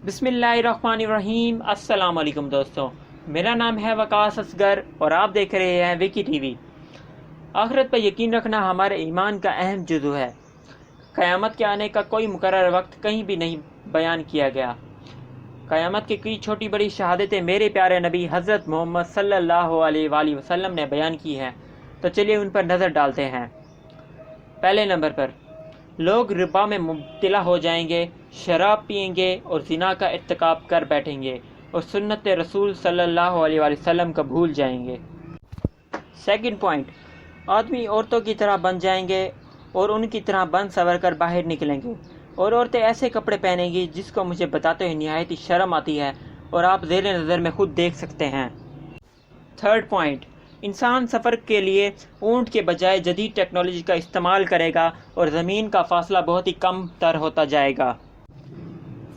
बिस्मिल्लाहिर्रहमानिर्रहीम। अस्सलाम वालेकुम दोस्तों, मेरा नाम है वकास असगर और आप देख रहे हैं विकी टीवी। आखिरत पर यकीन रखना हमारे ईमान का अहम जुज़ू है। क़यामत के आने का कोई मुकर्रर वक्त कहीं भी नहीं बयान किया गया। क़यामत की कई छोटी बड़ी शहादतें मेरे प्यारे नबी हज़रत मोहम्मद सल्लल्लाहु अलैहि वसल्लम ने बयान की हैं, तो चलिए उन पर नज़र डालते हैं। पहले नंबर पर, लोग रिबा में मुब्तला हो जाएंगे, शराब पिएंगे और ज़िना का इर्तिकाब कर बैठेंगे और सुन्नत रसूल सल्लल्लाहु अलैहि वसल्लम का भूल जाएंगे। सेकंड पॉइंट, आदमी औरतों की तरह बन जाएंगे और उनकी तरह बन सवर कर बाहर निकलेंगे और औरतें ऐसे कपड़े पहनेंगी जिसको मुझे बताते हुए निहायत ही शर्म आती है और आप ज़ेर नज़र में खुद देख सकते हैं। थर्ड पॉइंट, इंसान सफ़र के लिए ऊँट के बजाय जदीद टेक्नोलॉजी का इस्तेमाल करेगा और ज़मीन का फासला बहुत ही कम तर होता जाएगा।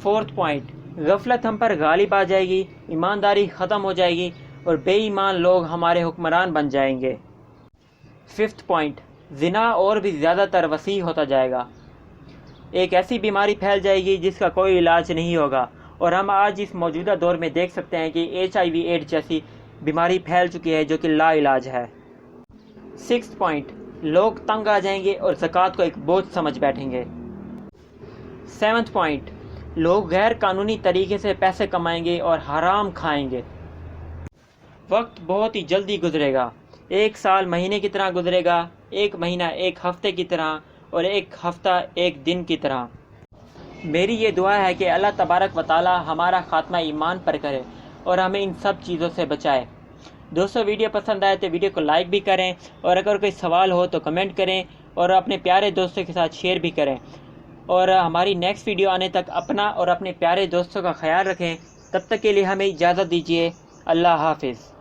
फोर्थ पॉइंट, गफलत हम पर गालिब आ जाएगी, ईमानदारी ख़त्म हो जाएगी और बेईमान लोग हमारे हुक्मरान बन जाएंगे। फिफ्थ पॉइंट, ज़िना और भी ज़्यादातर वसी होता जाएगा। एक ऐसी बीमारी फैल जाएगी जिसका कोई इलाज नहीं होगा और हम आज इस मौजूदा दौर में देख सकते हैं कि HIV एड्स जैसी बीमारी फैल चुकी है जो कि ला इलाज है। सिक्स्थ पॉइंट, लोग तंग आ जाएंगे और ज़कात को एक बोझ समझ बैठेंगे। सेवन्थ पॉइंट, लोग गैर कानूनी तरीके से पैसे कमाएंगे और हराम खाएंगे। वक्त बहुत ही जल्दी गुजरेगा, एक साल महीने की तरह गुजरेगा, एक महीना एक हफ्ते की तरह और एक हफ्ता एक दिन की तरह। मेरी ये दुआ है कि अल्लाह तबारक व तआला हमारा खात्मा ईमान पर करे और हमें इन सब चीज़ों से बचाए। दोस्तों, वीडियो पसंद आए तो वीडियो को लाइक भी करें और अगर कोई सवाल हो तो कमेंट करें और अपने प्यारे दोस्तों के साथ शेयर भी करें। और हमारी नेक्स्ट वीडियो आने तक अपना और अपने प्यारे दोस्तों का ख्याल रखें। तब तक के लिए हमें इजाज़त दीजिए। अल्लाह हाफिज़।